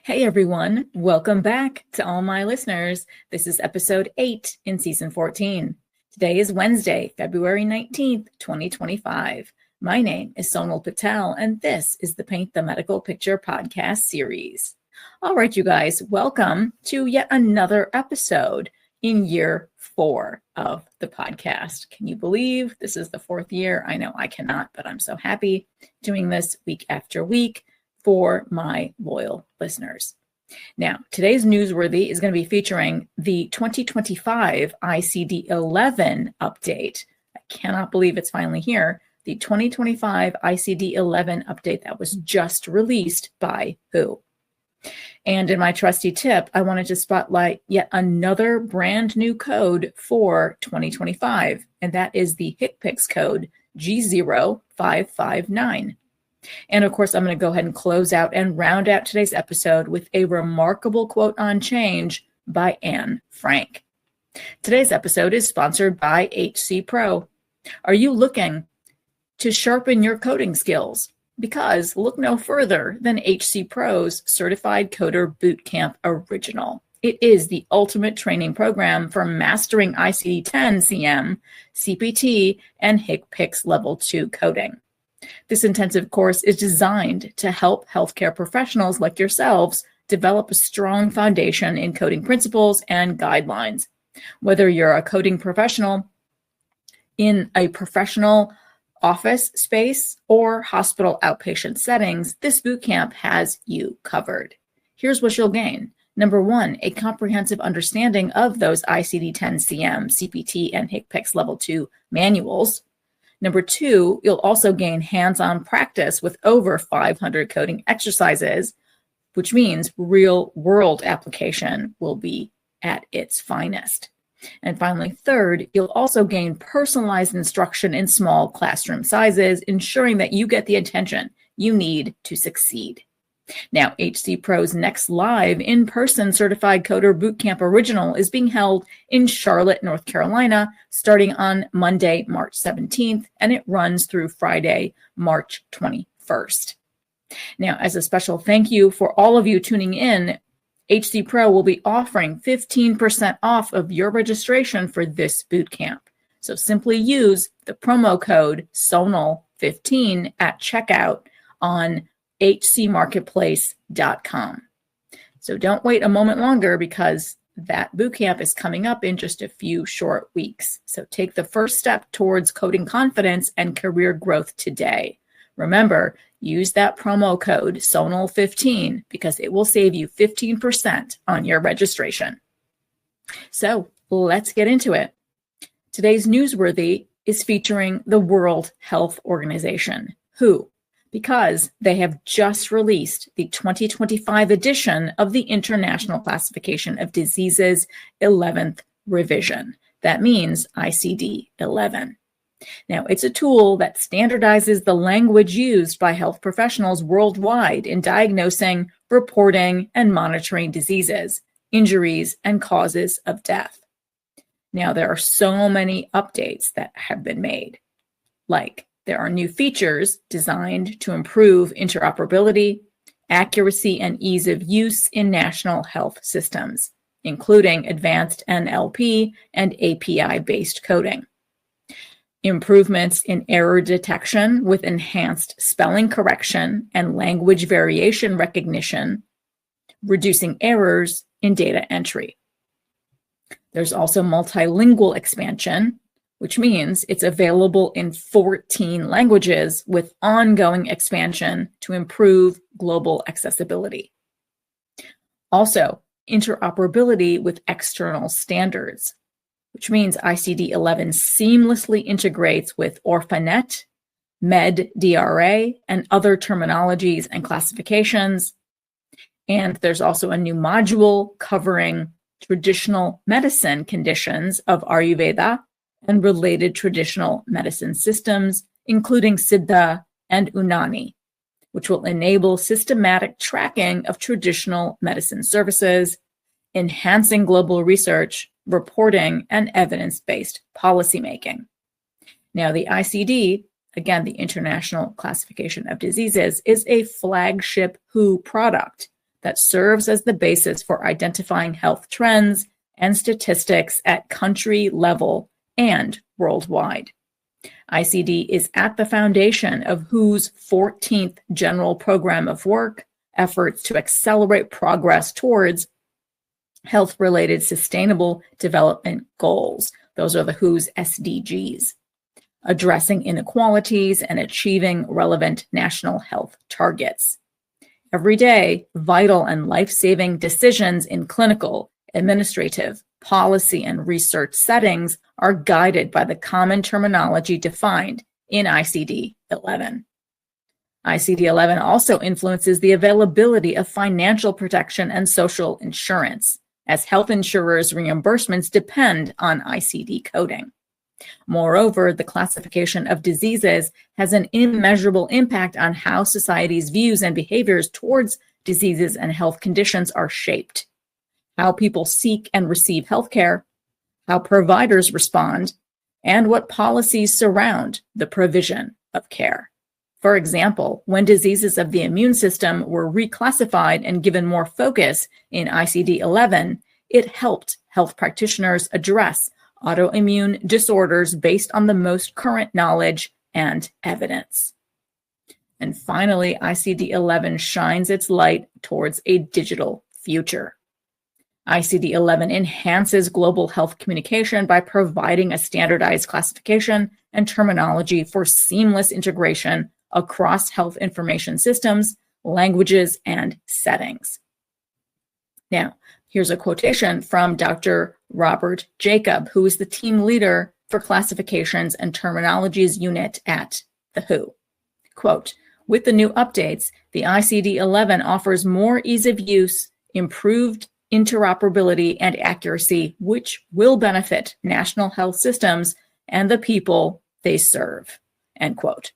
Hey everyone, welcome back to all my listeners. This is episode 8 in season 14. Today is Wednesday, February 19th, 2025. My name is Sonal Patel, and this is the Paint the Medical Picture podcast series. All right, you guys, welcome to yet another episode in year 4 of the podcast. Can you believe this is the 4th year? I know I cannot, but I'm so happy doing this week after week for my loyal listeners. Now, today's Newsworthy is going to be featuring the 2025 ICD11 update. I cannot believe it's finally here. The 2025 ICD11 update that was just released by WHO. And in my trusty tip, I wanted to spotlight yet another brand new code for 2025, and that is the HCPCS code G0559. And of course, I'm going to go ahead and close out and round out today's episode with a remarkable quote on change by Anne Frank. Today's episode is sponsored by HCPro. Are you looking to sharpen your coding skills? Because look no further than HCPro's Certified Coder Bootcamp Original. It is the ultimate training program for mastering ICD-10 CM, CPT, and HCPCS Level 2 coding. This intensive course is designed to help healthcare professionals like yourselves develop a strong foundation in coding principles and guidelines. Whether you're a coding professional in a professional office space or hospital outpatient settings, this bootcamp has you covered. Here's what you'll gain. Number 1, a comprehensive understanding of those ICD-10 CM, CPT, and HCPCS Level 2 manuals. Number 2, you'll also gain hands-on practice with over 500 coding exercises, which means real-world application will be at its finest. And finally, 3rd, you'll also gain personalized instruction in small classroom sizes, ensuring that you get the attention you need to succeed. Now, HCPro's next live in-person Certified Coder Bootcamp Original is being held in Charlotte, North Carolina, starting on Monday, March 17th, and it runs through Friday, March 21st. Now, as a special thank you for all of you tuning in, HCPro will be offering 15% off of your registration for this bootcamp. So simply use the promo code SONAL15 at checkout on hcmarketplace.com. So don't wait a moment longer because that bootcamp is coming up in just a few short weeks. So take the first step towards coding confidence and career growth today. Remember, use that promo code SONAL15 because it will save you 15% on your registration. So let's get into it. Today's Newsworthy is featuring the World Health Organization, WHO, because they have just released the 2025 edition of the International Classification of Diseases 11th revision. That means ICD-11. Now, it's a tool that standardizes the language used by health professionals worldwide in diagnosing, reporting, and monitoring diseases, injuries, and causes of death. Now, there are so many updates that have been made, like there are new features designed to improve interoperability, accuracy, and ease of use in national health systems, including advanced NLP and API-based coding. Improvements in error detection with enhanced spelling correction and language variation recognition, reducing errors in data entry. There's also multilingual expansion, which means it's available in 14 languages with ongoing expansion to improve global accessibility. Also, interoperability with external standards, which means ICD-11 seamlessly integrates with Orphanet, MedDRA, and other terminologies and classifications. And there's also a new module covering traditional medicine conditions of Ayurveda and related traditional medicine systems, including Siddha and Unani, which will enable systematic tracking of traditional medicine services, enhancing global research, reporting, and evidence-based policymaking. Now, the ICD, again, the International Classification of Diseases, is a flagship WHO product that serves as the basis for identifying health trends and statistics at country level and worldwide. ICD is at the foundation of WHO's 14th General Program of Work, efforts to accelerate progress towards health-related sustainable development goals. Those are the WHO's SDGs, addressing inequalities and achieving relevant national health targets. Every day, vital and life-saving decisions in clinical, administrative, policy, and research settings are guided by the common terminology defined in ICD11. ICD11 also influences the availability of financial protection and social insurance, as health insurers' reimbursements depend on ICD coding. Moreover, the classification of diseases has an immeasurable impact on how society's views and behaviors towards diseases and health conditions are shaped, how people seek and receive healthcare, how providers respond, and what policies surround the provision of care. For example, when diseases of the immune system were reclassified and given more focus in ICD-11, it helped health practitioners address autoimmune disorders based on the most current knowledge and evidence. And finally, ICD-11 shines its light towards a digital future. ICD-11 enhances global health communication by providing a standardized classification and terminology for seamless integration across health information systems, languages, and settings. Now, here's a quotation from Dr. Robert Jacob, who is the team leader for classifications and terminologies unit at the WHO. Quote, "With the new updates, the ICD-11 offers more ease of use, improved interoperability, and accuracy, which will benefit national health systems and the people they serve." End quote.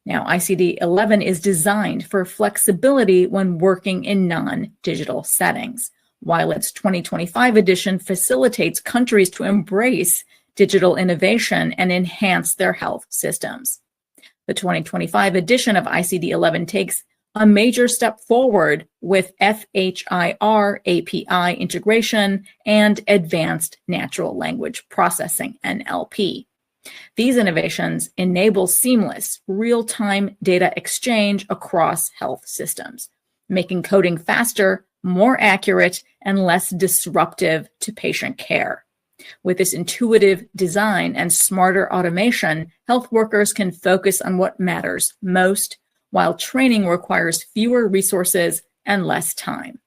Now, ICD-11 is designed for flexibility when working in non-digital settings, while its 2025 edition facilitates countries to embrace digital innovation and enhance their health systems. The 2025 edition of ICD-11 takes a major step forward with FHIR API integration and advanced natural language processing, NLP. These innovations enable seamless, real-time data exchange across health systems, making coding faster, more accurate, and less disruptive to patient care. With this intuitive design and smarter automation, health workers can focus on what matters most, while training requires fewer resources and less time.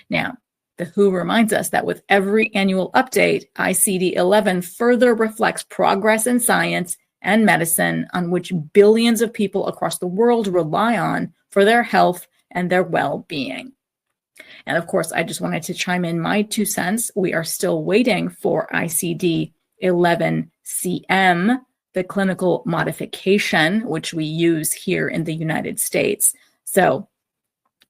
Now, the WHO reminds us that with every annual update, ICD-11 further reflects progress in science and medicine on which billions of people across the world rely on for their health and their well-being. And of course, I just wanted to chime in my 2 cents. We are still waiting for ICD-11 the clinical modification, which we use here in the United States. So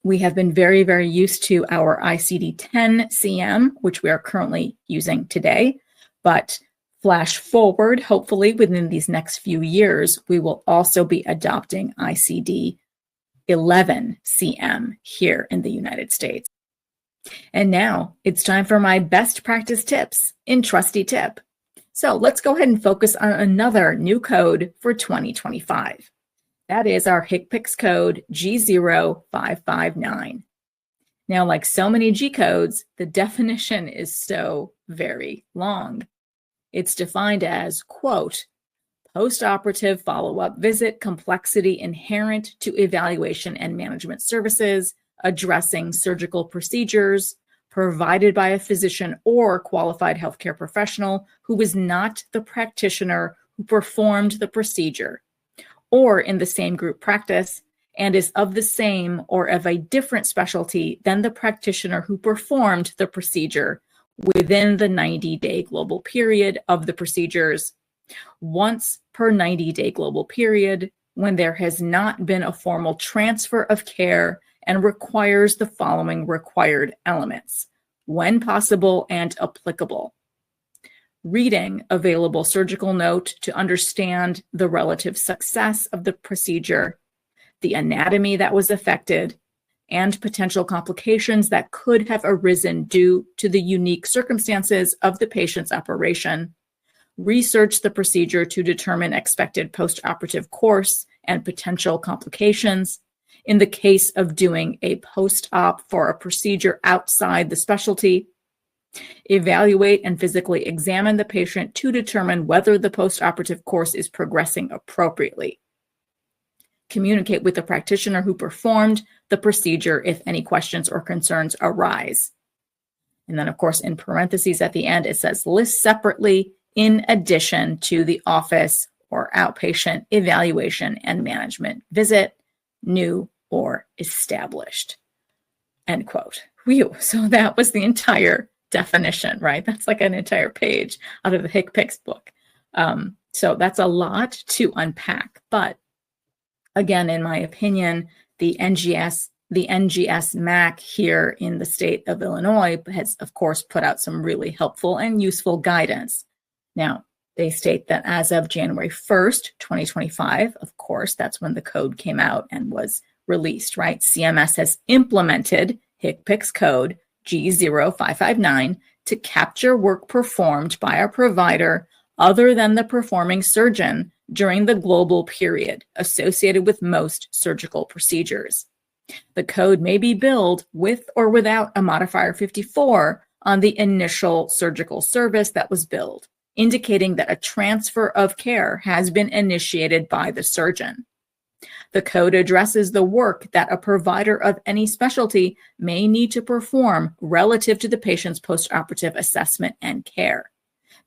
we have been very, very used to our ICD-10 CM, which we are currently using today. But flash forward, hopefully within these next few years, we will also be adopting ICD-11 CM here in the United States. And now it's time for my best practice tips in Trusty Tip. So let's go ahead and focus on another new code for 2025. That is our HCPCS code G0559. Now, like so many G codes, the definition is so very long. It's defined as, quote, post-operative follow-up visit complexity inherent to evaluation and management services, addressing surgical procedures provided by a physician or qualified healthcare professional who was not the practitioner who performed the procedure, or in the same group practice, and is of the same or of a different specialty than the practitioner who performed the procedure within the 90-day global period of the procedures, once per 90-day global period, when there has not been a formal transfer of care and requires the following required elements, when possible and applicable. Reading available surgical note to understand the relative success of the procedure, the anatomy that was affected, and potential complications that could have arisen due to the unique circumstances of the patient's operation, research the procedure to determine expected postoperative course and potential complications. In the case of doing a post-op for a procedure outside the specialty, evaluate and physically examine the patient to determine whether the postoperative course is progressing appropriately. Communicate with the practitioner who performed the procedure if any questions or concerns arise. And then, of course, in parentheses at the end, it says list separately in addition to the office or outpatient evaluation and management visit, new or established. End quote. Whew. So that was the entire definition, right? That's like an entire page out of the HCPCS book. So that's a lot to unpack. But again, in my opinion, the NGS MAC here in the state of Illinois has, of course, put out some really helpful and useful guidance. Now, they state that as of January 1st, 2025, of course, that's when the code came out and was released, right? CMS has implemented HCPCS code G0559 to capture work performed by a provider other than the performing surgeon during the global period associated with most surgical procedures. The code may be billed with or without a modifier 54 on the initial surgical service that was billed, indicating that a transfer of care has been initiated by the surgeon. The code addresses the work that a provider of any specialty may need to perform relative to the patient's postoperative assessment and care.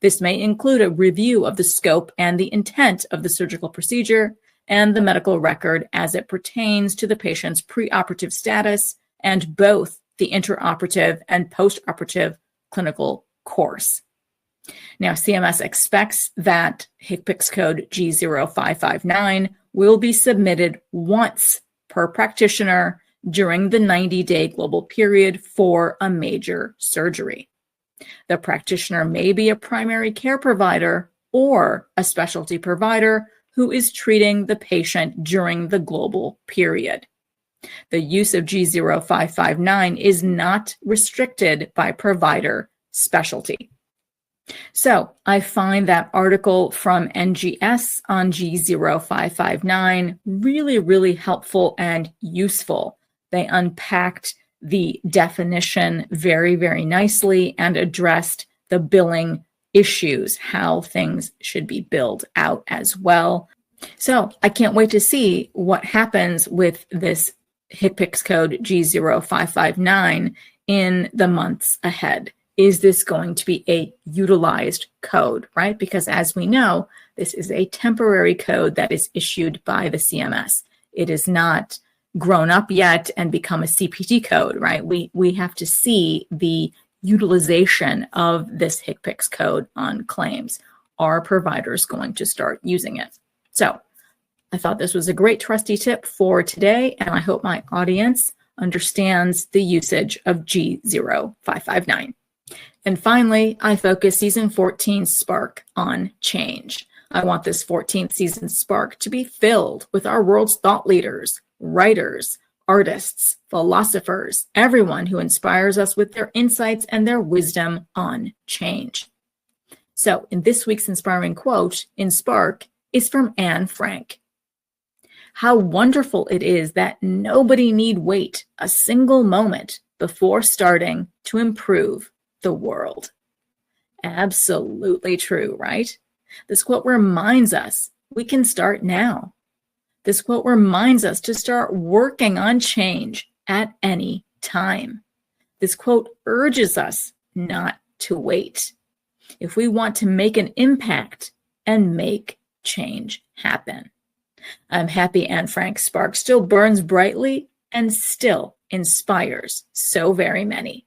This may include a review of the scope and the intent of the surgical procedure and the medical record as it pertains to the patient's preoperative status and both the intraoperative and postoperative clinical course. Now, CMS expects that HCPCS code G0559 will be submitted once per practitioner during the 90-day global period for a major surgery. The practitioner may be a primary care provider or a specialty provider who is treating the patient during the global period. The use of G0559 is not restricted by provider specialty. So I find that article from NGS on G0559 really, really helpful and useful. They unpacked the definition very, very nicely and addressed the billing issues, how things should be billed out as well. So I can't wait to see what happens with this HCPCS code G0559 in the months ahead. Is this going to be a utilized code, right? Because as we know, this is a temporary code that is issued by the CMS. It is not grown up yet and become a CPT code, right? We have to see the utilization of this HCPCS code on claims. Are providers going to start using it? So I thought this was a great Trusty tip for today, and I hope my audience understands the usage of G0559. And finally, I focus season 14 Spark on change. I want this 14th season Spark to be filled with our world's thought leaders, writers, artists, philosophers, everyone who inspires us with their insights and their wisdom on change. So in this week's inspiring quote in Spark is from Anne Frank. How wonderful it is that nobody need wait a single moment before starting to improve the world. Absolutely true, right? This quote reminds us we can start now. This quote reminds us to start working on change at any time. This quote urges us not to wait if we want to make an impact and make change happen. I'm happy Anne Frank's spark still burns brightly and still inspires so very many.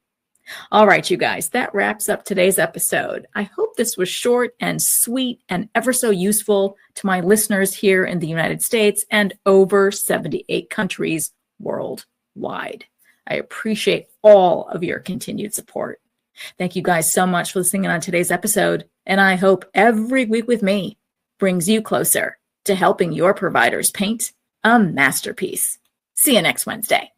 All right, you guys, that wraps up today's episode. I hope this was short and sweet and ever so useful to my listeners here in the United States and over 78 countries worldwide. I appreciate all of your continued support. Thank you guys so much for listening on today's episode, and I hope every week with me brings you closer to helping your providers paint a masterpiece. See you next Wednesday.